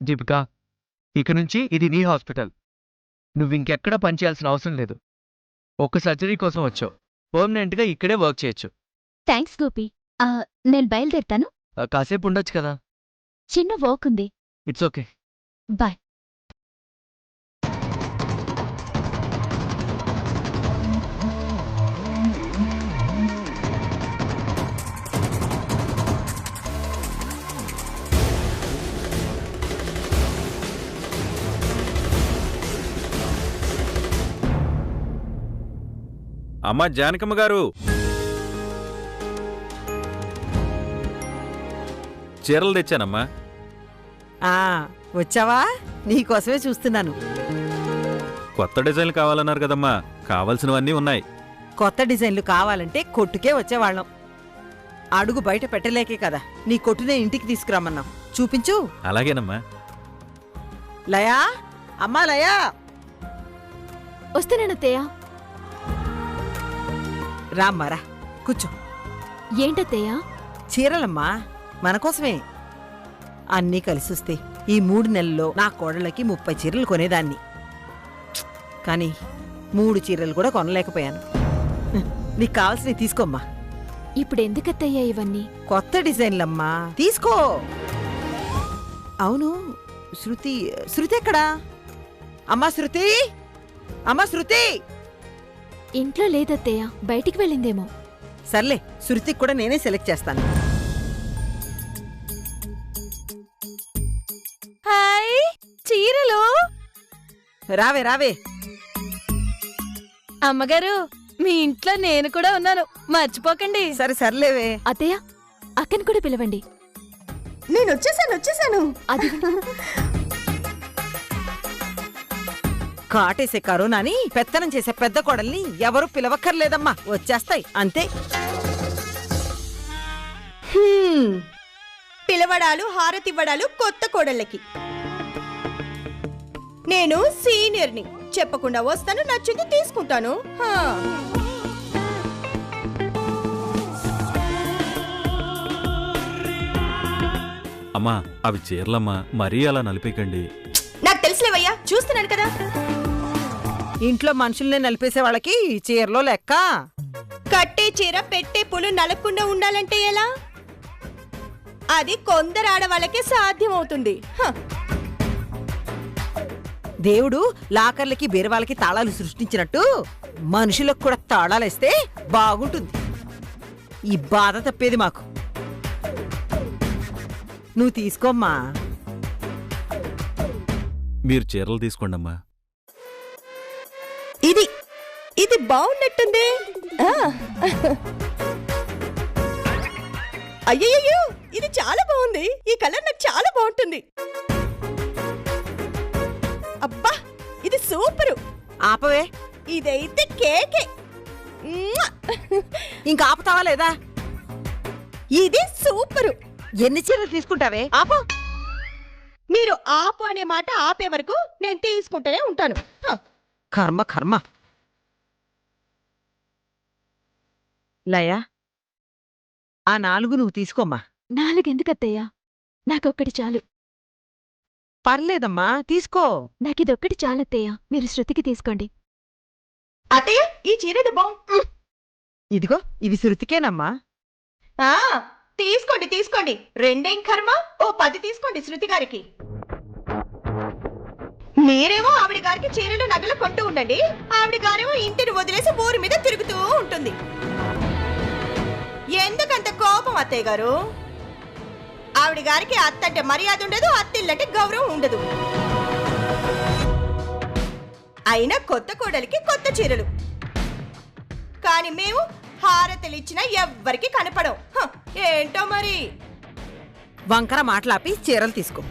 దీపిక, ఇక నుంచి ఇది నీ హాస్పిటల్. నువ్వు ఇంకెక్కడ పనిచేయాల్సిన అవసరం లేదు. ఒక సర్జరీ కోసం వచ్చావు. పర్మనెంట్గా ఇక్కడే వర్క్ చేయొచ్చు. థ్యాంక్స్ గోపి. నేను బయలుదేరుతాను. కాసేపు ఉండొచ్చు కదా. చిన్న వర్క్ ఉంది. It's okay. బాయ్. అమ్మా జానకమ్మ గారు, చీరలు తెచ్చానమ్మా. వచ్చావా? నీకోసమే చూస్తున్నాను. కొత్త డిజైన్లు కావాలన్నారు కదమ్మా, కావాల్సినవన్నీ ఉన్నాయి. కొత్త డిజైన్లు కావాలంటే కొట్టుకే వచ్చేవాళ్ళం. అడుగు బయట పెట్టలేకే కదా నీ కొట్టునే ఇంటికి తీసుకురమ్మన్నాం. చూపించు. అలాగేనమ్మా. లయా, అమ్మా లయా. వస్తున్నానత్తయ్య. రామ్మారా, కూర్చో. ఏంటత్తయ్య? చీరలమ్మా, మనకోసమే. అన్నీ కలిసొస్తే ఈ 3 నెలల్లో నా కోడళ్ళకి 30 చీరలు కొనేదాన్ని. కానీ 3 చీరలు కూడా కొనలేకపోయాను. నీకు కావాల్సినవి తీసుకోమ్మా. ఇప్పుడెందుకత్తయ్యా ఇవన్నీ? కొత్త డిజైన్లమ్మా, తీసుకో. అవును, శృతి ఎక్కడా? అమ్మా శృతి, అమ్మా శృతి. ఇంట్లో లేదత్తయ్య, బయటికి వెళ్ళిందేమో. సర్లే, శృతికి కూడా నేనే సెలెక్ట్ చేస్తాను. హాయ్, చీరలు. రావే రావే. అమ్మగారు, మీ ఇంట్లో నేను కూడా ఉన్నాను, మర్చిపోకండి. సరే సర్లేవే. అత్తయ్య, అక్కని కూడా పిలవండి. నేను వచ్చేసాను. అది కాటేసే కరోనాని పెత్తనం చేసే పెద్ద కోడల్ని ఎవరు పిలవక్కర్లేదమ్మా, వచ్చేస్తాయి అంతే. పిలవడాలు, హారతివ్వడాలు కొత్త కోడళ్ళకి. నేను సీనియర్ని, చెప్పకుండా వస్తాను, నచ్చింది తీసుకుంటాను. అమ్మా, అవి చీరలమ్మా, మరీ అలా నలిపేకండి. నాకు తెలుసులేవయ్యా, చూస్తున్నాను కదా. ఇంట్లో మనుషుల్నే నలిపేసే వాళ్ళకి చీరలో లెక్క. కట్టే చీర పెట్టే పూలు నలగకుండా ఉండాలంటే ఎలా? అది కొందరు ఆడవాళ్ళకే సాధ్యమవుతుంది. దేవుడు లాకర్లకి బీరువాలకి తాళాలు సృష్టించినట్టు మనుషులకు కూడా తాళాలేస్తే బాగుంటుంది. ఈ బాధ తప్పేది మాకు. నువ్వు తీసుకోమ్మా. మీరు చీరలు తీసుకోండమ్మా. ఇది బాగున్నట్టుంది. అయ్యయ్యో, ఇది చాలా బాగుంది. ఈ కలర్ నాకు చాలా బాగుంటుంది. అబ్బా, ఇది సూపరు. ఆపవే. ఇదైతే కేకే. ఇంకా ఆపుతావా లేదా? ఇది సూపరు. ఎన్ని చీరలు తీసుకుంటావే? ఆపు. మీరు ఆపు అనే మాట ఆపే వరకు నేను తీసుకుంటూనే ఉంటాను. కర్మ కర్మ. లయా, ఆ 4 నువ్వు తీసుకోమ్మా. 4 ఎందుకత్తయ్యా? నాకొక్కటి చాలు. పర్లేదమ్మా, తీసుకో. నాకిదొక్కటి చాలత్తయ్య, మీరు శృతికి తీసుకోండి. అత్తయ్య, ఈ చీర బాగుంది. ఇదిగో, ఇది శృతికేనమ్మా. తీసుకోండి. రెండేం కర్మ, ఓ 10 తీసుకోండి శృతి గారికి. మీరేమో ఆవిడ గారికి చీరలు నగలు కొంటూ ఉండండి, ఆవిడ గారేమో ఇంటిని వదిలేసి ఊరి మీద తిరుగుతూ ఉంటుంది. ఎందుకంత కోపం అత్తయ్య గారు? ఆవిడ గారికి అత్తంటే మర్యాద ఉండదు, అత్తిల్లంటే గౌరవం ఉండదు. అయినా కొత్త కోడలికి కొత్త చీరలు, కానీ మేము హారతలిచ్చినా ఎవ్వరికి కనపడం. ఏంటో మరి. వంకర మాటలాపి చీరలు తీసుకో.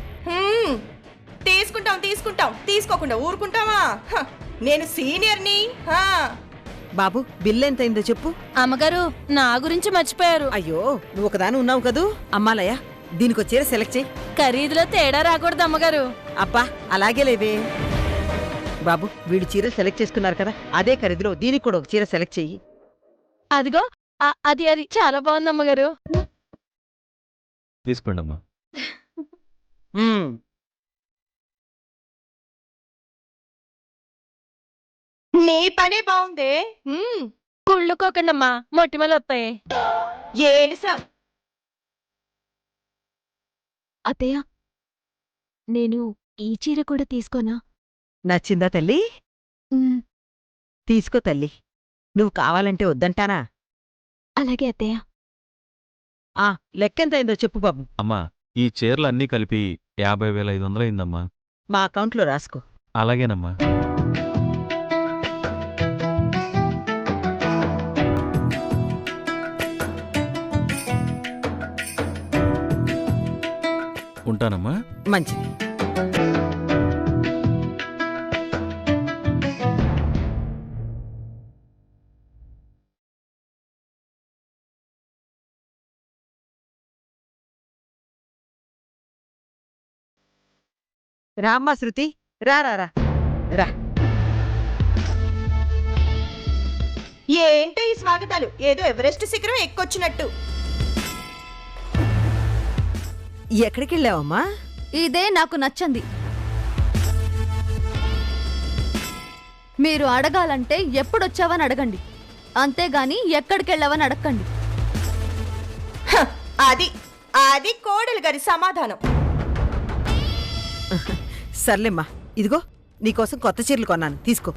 తీసుకుంటాం, తీసుకోకుండా ఊరుకుంటావా? నేను సీనియర్ని. బాబు, బిల్లు ఎంతైందో చెప్పు. అమ్మగారు, నా గురించి మర్చిపోయారు. అయ్యో, నువ్వు ఒకదాని ఉన్నావు కదూ. అమ్మాలయ్య, దీనికో చీర సెలెక్ట్ చేయి. ఖరీదులో తేడా రాకూడదు అమ్మగారు. అబ్బా, అలాగే లేవే. బాబు వీళ్ళు చీర సెలెక్ట్ చేసుకున్నారు కదా, అదే ఖరీదులో దీనికి కూడా ఒక చీర సెలెక్ట్ చెయ్యి. అదిగో అది చాలా బాగుంది అమ్మగారు. తీసుకోండి అమ్మా. ఉమ్, నీ పనే బాగుందే. కుళ్ళుకోకండమ్మా, మొటిమలు వస్తాయి. ఏలిసా అత్తయ్య నేను ఈ చీర కూడా తీసుకోనా? నచ్చిందా తల్లి? ఉమ్, తీసుకో తల్లి, నువ్వు కావాలంటే వద్దంటానా? అలాగే అత్తయ్య. ఆ లెక్కెంతైందో చెప్పు బాబు, అమ్మా ఈ చీరలు అన్నీ కలిపి 50,500 అయిందమ్మా. మా అకౌంట్లో రాసుకో. అలాగేనమ్మా. ఉంటానమ్మా. మంచిది. రామ్మా శృతి, రా రా రా రా. ఏంటో ఈ స్వాగతాలు, ఏదో ఎవరెస్ట్ శిఖరం ఎక్కొచ్చినట్టు. ఎక్కడికెళ్ళావమ్మా? ఇదే నాకు నచ్చంది. మీరు అడగాలంటే ఎప్పుడొచ్చావని అడగండి, అంతేగాని ఎక్కడికెళ్ళావని అడగండి. హ, అది అది కోడలు గారి సమాధానం. సర్లేమ్మా, ఇదిగో నీకోసం కొత్త చీరలు కొన్నాను, తీసుకో.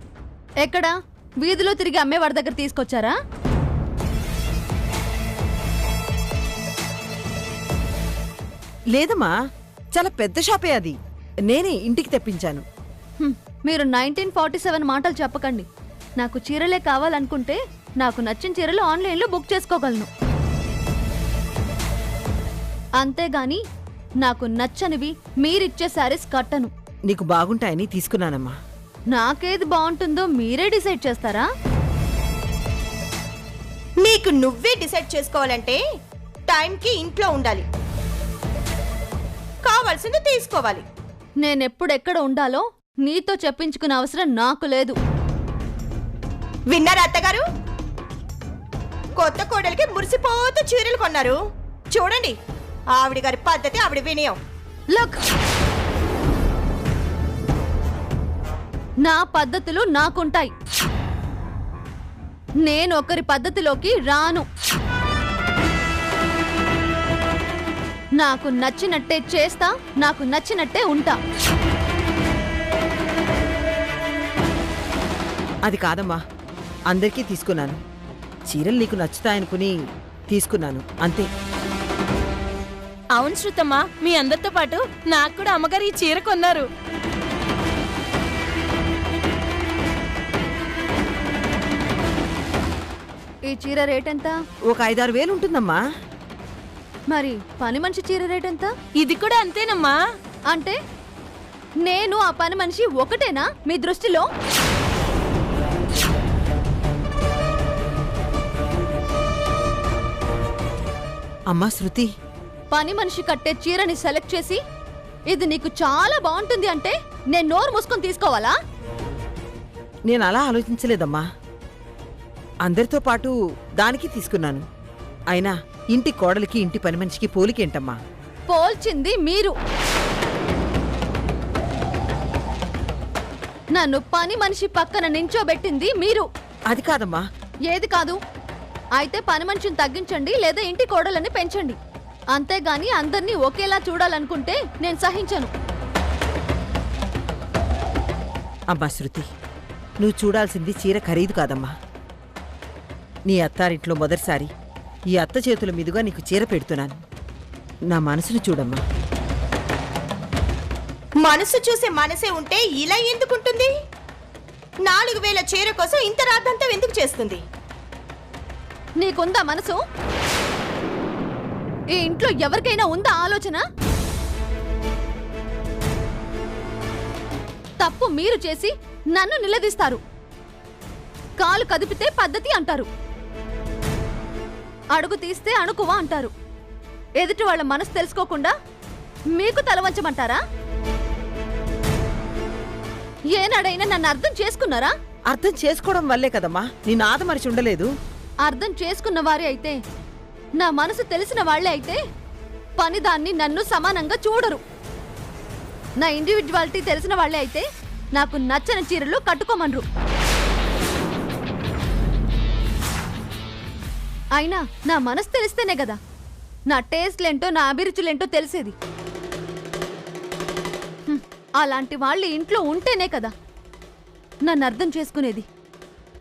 ఎక్కడ? వీధిలో తిరిగి అమ్మేవాడి దగ్గర తీసుకొచ్చారా? లేదమ్మా, చాలా పెద్ద షాపే అది, నేనే ఇంటికి తెప్పించాను. మీరు 1947 మాటలు చెప్పకండి. నాకు చీరలే కావాలనుకుంటే నాకు నచ్చిన చీరలు ఆన్లైన్లో బుక్ చేసుకోగలను, అంతేగాని నాకు నచ్చనివి మీరిచ్చే శారీస్ కట్టను. నీకు బాగుంటాయని తీసుకున్నానమ్మా. నాకేది బాగుంటుందో మీరే డిసైడ్ చేస్తారా? నీకు నువ్వే డిసైడ్ చేసుకోవాలంటే టైంకి ఇంట్లో ఉండాలి, కావాల్సింది తీసుకోవాలి. నేనెప్పుడెక్కడ ఉండాలో నీతో చెప్పించుకునే అవసరం నాకు లేదు. విన్నారా అత్తగారు? కొత్త కోడలికి మురిసిపోతూ చీరలు కొన్నారు. చూడండి ఆవిడ గారి పద్ధతి, ఆవిడ వినయం. లుక్, నా పద్ధతులు నాకుంటాయి. నేను ఒకరి పద్ధతిలోకి రాను. నాకు నచ్చినట్టే చేస్తా, నాకు నచ్చినట్టే ఉంటా. అది కాదమ్మా, అందరికీ తీసుకున్నాను. చీరలు నీకు నచ్చుతాయనుకుని తీసుకున్నాను, అంతే. అవును శృతమ్మా, మీ అందరితో పాటు నాకు కూడా అమ్మగారు ఈ చీర కొన్నారు. ఈ చీర రేట్ ఎంత? ఒక 5-6 వేలు ఉంటుందమ్మా. మరి పని మనిషి చీర రేట్ ఎంత? ఇది కూడా అంతేనమ్మా. అంటే నేను ఆ పని మనిషి ఒకటేనా మీ దృష్టిలో? అమ్మా శృతి, పని మనిషి కట్టే చీరని సెలెక్ట్ చేసి ఇది నీకు చాలా బాగుంటుంది అంటే నేను నోరు మూసుకొని తీసుకోవాలా? నేను అలా ఆలోచించలేదమ్మా. అందరితో పాటు దానికి తీసుకున్నాను. అయినా ఇంటి కోడలికి ఇంటి పని మనిషికి పోలికేంటమ్మా? పోల్చింది మీరు. నన్ను పని మనిషి పక్కన నించోబెట్టింది మీరు. అది కాదమ్మా. ఏది కాదు? అయితే పని మనిషిని తగ్గించండి, లేదా ఇంటి కోడలని పెంచండి. అంతేగాని అందరినీ ఒకేలా చూడాలనుకుంటే నేను సహించను. అమ్మా శృతి, నువ్వు చూడాల్సింది చీర ఖరీదు కాదమ్మా. నీ అత్తారింట్లో మొదటిసారి ఈ అత్త చేతుల మీదుగా నీకు చీర పెడుతున్నాను. నా మనసును చూడమ్మా. మనసు చూసే మనసే ఉంటే ఇలా ఎందుకుంటుంది? 4000 చీర కోసం ఇంత రాద్దంతం ఎందుకు చేస్తుంది? నీకుందా మనసు? ఈ ఇంట్లో ఎవరికైనా ఉందా ఆలోచన? తప్పు మీరు చేసి నన్ను నిలదీస్తారు. కాలు కదిపితే పద్ధతి అంటారు, అడుగు తీస్తే అణుకువ అంటారు. ఎదుటి వాళ్ళ మనసు తెలుసుకోకుండా మీకు తలవంచమంటారా? ఏనాడైనా నన్ను అర్థం చేసుకున్నారా? అర్థం చేసుకోవడం వల్లే కదమ్మా నేను ఆదమరిచి ఉండలేదు. అర్థం చేసుకున్న వారే అయితే, నా మనసు తెలిసిన వాళ్లే అయితే పనిదాన్ని నన్ను సమానంగా చూడరు. నా ఇండివిజువాలిటీ తెలిసిన వాళ్లే అయితే నాకు నచ్చని చీరలు కట్టుకోమనరు. అయినా నా మనసు తెలిస్తేనే కదా నా టేస్ట్లేంటో నా అభిరుచులేంటో తెలిసేది. అలాంటి వాళ్ళు ఇంట్లో ఉంటేనే కదా నన్ను అర్థం చేసుకునేది.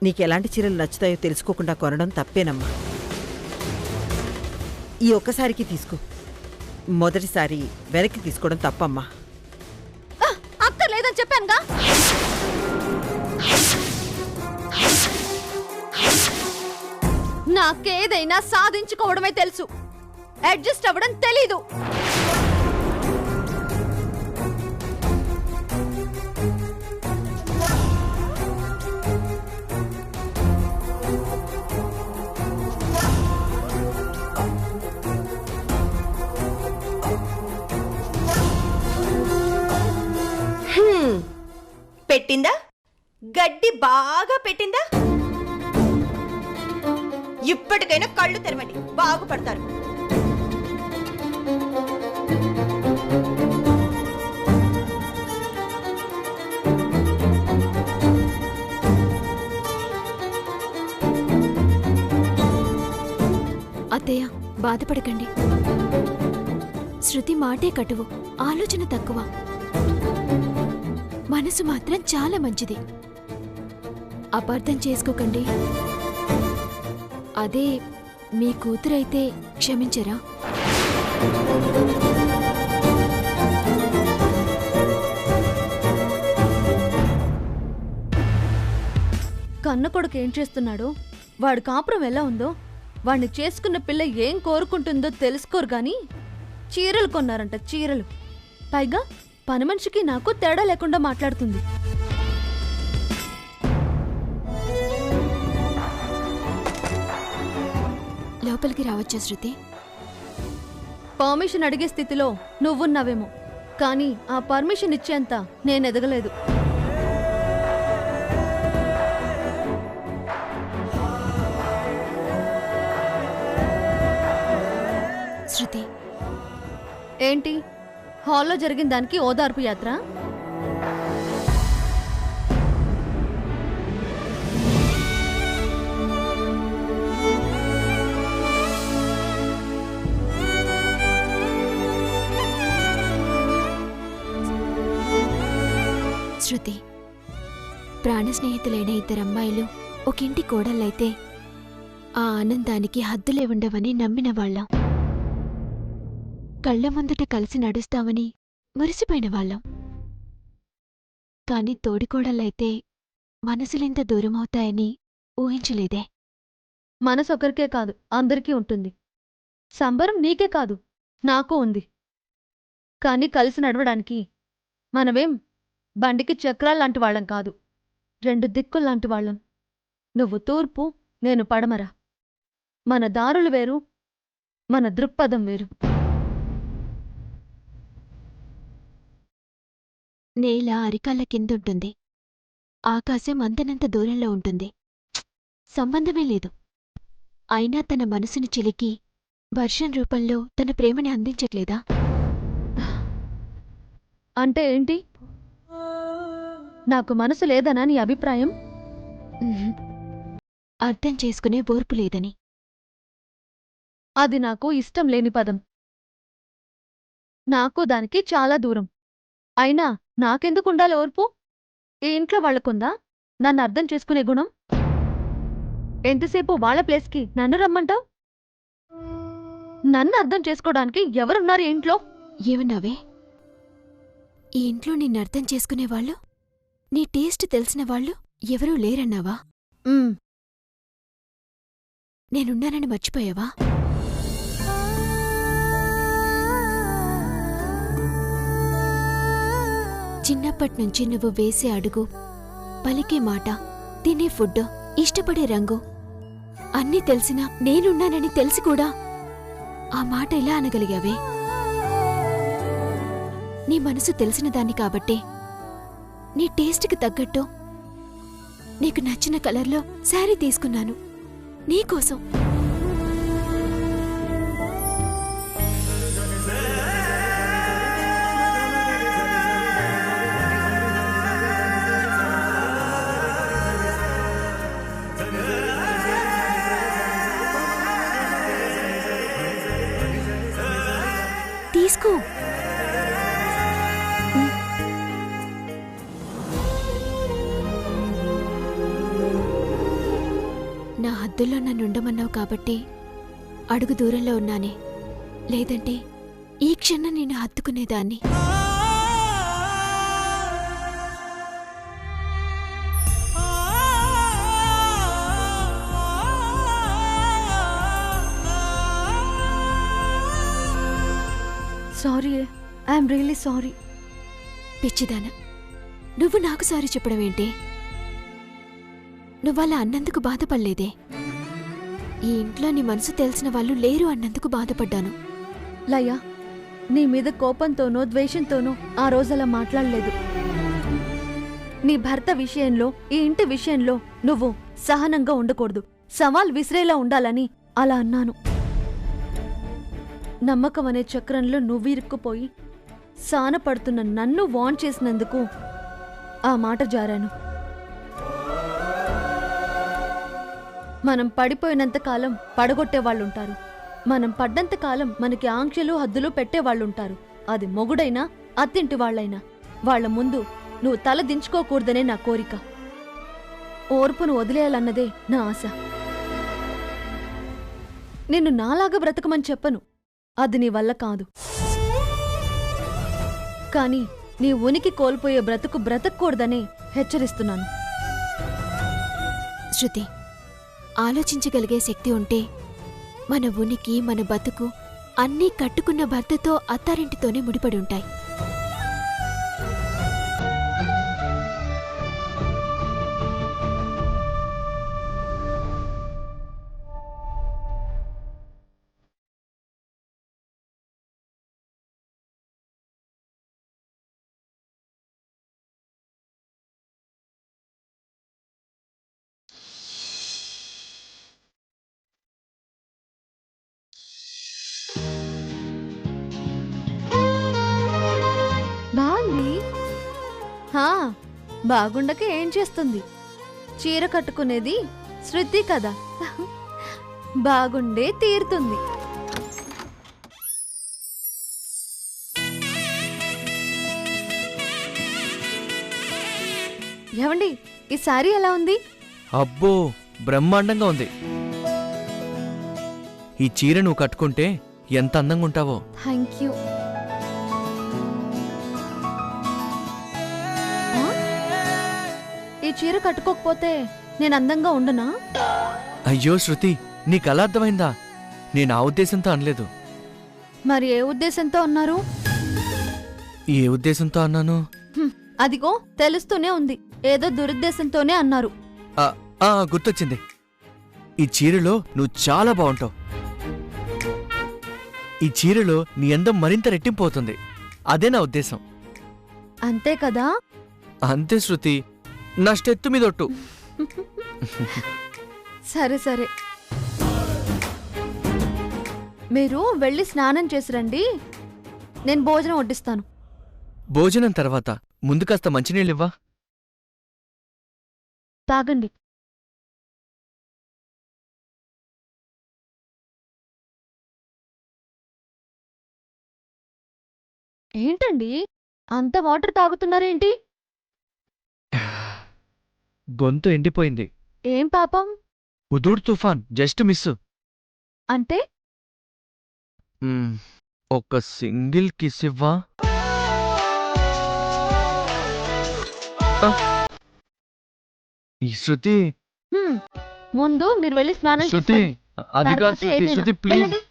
నీకెలాంటి చీరలు నచ్చుతాయో తెలుసుకోకుండా కొనడం తప్పేనమ్మా. ఈ ఒక్కసారికి తీసుకో, మొదటిసారి వెనక్కి తీసుకోవడం తప్పమ్మా. అక్కర్లేదని చెప్పానుగా. నాకేదైనా సాధించుకోవడమే తెలుసు, అడ్జస్ట్ అవ్వడం తెలీదు. పెట్టిందా? గడ్డి బాగా పెట్టిందా? ఇప్పటికైనా కళ్ళు తెరవండి, బాగుపడతారు. అత్తయ్య, బాధపడకండి. శృతి మాటే కటువు, ఆలోచన తక్కువ. మనసు మాత్రం చాలా మంచిది. అపార్థం చేసుకోకండి. అదే మీ కూతురైతే క్షమించరా? కన్న కొడుకు ఏం చేస్తున్నాడో, వాడు కాపురం ఎలా ఉందో, వాణ్ణి చేసుకున్న పిల్ల ఏం కోరుకుంటుందో తెలుసుకోరు గాని చీరలు కొన్నారంట, చీరలు. పైగా పని మనిషికి నాకు తేడా లేకుండా మాట్లాడుతుంది. లోపలికి రావచ్చా శృతి? పర్మిషన్ అడిగే స్థితిలో నువ్వున్నావేమో, కానీ ఆ పర్మిషన్ ఇచ్చేంత నేను ఎదగలేదు. శృతి, ఏంటి హాల్లో జరిగిన దానికి ఓదార్పు యాత్ర? శృతి, ప్రాణ స్నేహితులైన ఇద్దరమ్మాయిలు ఒకింటి కోడళ్ళైతే ఆ ఆనందానికి హద్దులే ఉండవని నమ్మిన వాళ్ళం. కళ్ల ముందట కలిసి నడుస్తామని మురిసిపోయిన వాళ్ళం. కాని తోడికోడళ్ళైతే మనసులెంత దూరమవుతాయని ఊహించలేదే. మనసు ఒకరికే కాదు, అందరికీ ఉంటుంది. సంబరం నీకే కాదు, నాకు ఉంది. కాని కలిసి నడవడానికి మనమేం బండికి చక్రాల్లాంటి వాళ్ళం కాదు, రెండు దిక్కుల్లాంటి వాళ్ళం. నువ్వు తూర్పు, నేను పడమర. మన దారులు వేరు, మన దృక్పథం వేరు. నేల అరికాళ్ళ కిందుంటుంది, ఆకాశం అంతనంత దూరంలో ఉంటుంది. సంబంధమే లేదు. అయినా తన మనసుని చిలికి వర్షం రూపంలో తన ప్రేమని అందించట్లేదా? అంటే ఏంటి? నాకు మనసు లేదనా నీ అభిప్రాయం? ఉహుం. అర్థం చేసుకునే ఓర్పు లేదని. అది నాకు ఇష్టం లేని పదం. నాకు దానికి చాలా దూరం. అయినా నాకెందుకుండాలి ఓర్పు? ఈ ఇంట్లో వాళ్లకుందా నన్ను అర్థం చేసుకునే గుణం? ఎంతసేపు వాళ్ళ ప్లేస్కి నన్ను రమ్మంటావు? నన్ను అర్థం చేసుకోవడానికి ఎవరున్నారు ఈ ఇంట్లో? ఏమన్నావే? ఈ ఇంట్లో నిన్నర్థం చేసుకునేవాళ్ళు, నీ టేస్ట్ తెలిసిన వాళ్ళు ఎవరూ లేరన్నావా? నేనున్నానని మర్చిపోయావా? చిన్నప్పట్నుంచి నువ్వు వేసే అడుగు, పలికే మాట, తినే ఫుడ్, ఇష్టపడే రంగు అన్నీ తెలిసినా నేనున్నానని తెలిసి కూడా ఆ మాట ఎలా అనగలిగావే? నీ మనసు తెలిసిన దాన్ని కాబట్టే నీ టేస్ట్కి తగ్గట్టు నీకు నచ్చిన కలర్లో శారీ తీసుకున్నాను నీకోసం. తీసుకో. నా హద్దుల్లో నన్ను ఉండమన్నావు కాబట్టి అడుగు దూరంలో ఉన్నానే, లేదంటే ఈ క్షణం నేను హత్తుకునేదాన్ని. Sorry, I'm really sorry. పిచ్చిదానా, నువ్వు నాకు సారీ చెప్పడం ఏంటి? నువ్వలా అన్నందుకు బాధపడలేదే. ఈ ఇంట్లో నీ మనసు తెలిసిన వాళ్ళు లేరు అన్నందుకు బాధపడ్డాను. లయ, నీ మీద కోపంతోనో ద్వేషంతోనో ఆ రోజలా మాట్లాడలేదు. నీ భర్త విషయంలో, ఈ ఇంటి విషయంలో నువ్వు సహనంగా ఉండకూడదు, సవాల్ విసిరేలా ఉండాలని అలా అన్నాను. నమ్మకం అనే చక్రంలో నువ్విరుక్కుపోయి సానపడుతున్న నన్ను వాన్ చేసినందుకు ఆ మాట జారాను. మనం పడిపోయినంతకాలం పడగొట్టేవాళ్ళుంటారు, మనం పడ్డంతకాలం మనకి ఆంక్షలు హద్దులు పెట్టేవాళ్ళుంటారు. అది మొగుడైనా అత్తింటి వాళ్ళైనా. వాళ్ల ముందు నువ్వు తల దించుకోకూడదనే నా కోరిక. ఓర్పును వదిలేయాలన్నదే నా ఆశ. నిన్ను నాలాగా బ్రతకమని చెప్పను, అది నీ వల్ల కాదు. కాని నీ ఉనికి కోల్పోయే బ్రతుకు బ్రతకూడదనే హెచ్చరిస్తున్నాను. శృతి, ఆలోచించగలిగే శక్తి ఉంటే మన ఉనికి, మన బతుకు అన్నీ కట్టుకున్న భర్తతో, అత్తారింటితోనే ముడిపడి ఉంటాయి. బాగుంది. హా, బాగుండక ఏం చేస్తుంది? చీర కట్టుకునేది శృతి కదా, బాగుండే తీరుతుంది. ఏమండి, ఈ సారీ ఎలా ఉంది? అబ్బో, బ్రహ్మాండంగా ఉంది. ఈ చీర నువ్వు కట్టుకుంటే ఎంత అందంగా ఉంటావో. Thank you. ఈ చీర కట్టుకోకపోతే నేను అందంగా ఉండనా? అయ్యో శృతి, నీకు అలా అర్థమైందా? నేను ఆ ఉద్దేశంతో అనలేదు. మరి ఏ ఉద్దేశంతో అన్నారు? ఏ ఉద్దేశంతో అన్నాను? అదిగో తెలుస్తూనే ఉంది, ఏదో దురుద్దేశంతోనే అన్నారు. గుర్తొచ్చింది. ఈ చీరలో నువ్వు చాలా బాగుంటావు. ఈ చీరలో నీ అందం మరింత రెట్టింపోతుంది. అదే నా ఉద్దేశం. అంతే కదా? అంతే శృతి, నా స్టెత్తు మీదొట్టు. సరే సరే, మీరు వెళ్ళి స్నానం చేసి రండి, నేను భోజనం వడ్డిస్తాను. భోజనం తర్వాత ముందు కాస్త మంచినీళ్ళివ్వా. తాగండి. ఏంటండి అంత వాటర్ తాగుతున్నారేంటి? గొంతు ఎండిపోయింది. ఏం పాపం? హుదూద్ తుఫాన్ జస్ట్ మిస్. అంటే ఒక సింగిల్ కిస్ ఇవ్వా. ఈ శృతి, ముందు మీరు వెళ్ళి స్నానం శృతి, చేసి అది కాదు తర్వాత శృతి, ఏదైనా. శృతి ప్లీజ్. వెళ్ళండి.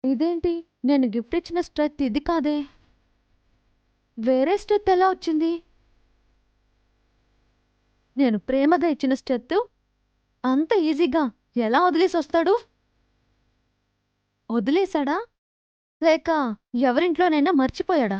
ఇదేంటి నేను గిఫ్ట్ ఇచ్చిన స్ట్రెత్ ఇది కాదే వేరే స్ట్రెత్ ఎలా వచ్చింది నేను ప్రేమగా ఇచ్చిన స్ట్రెత్ అంత ఈజీగా ఎలా వదిలేసి వస్తాడు వదిలేశాడా లేక ఎవరింట్లోనైనా మర్చిపోయాడా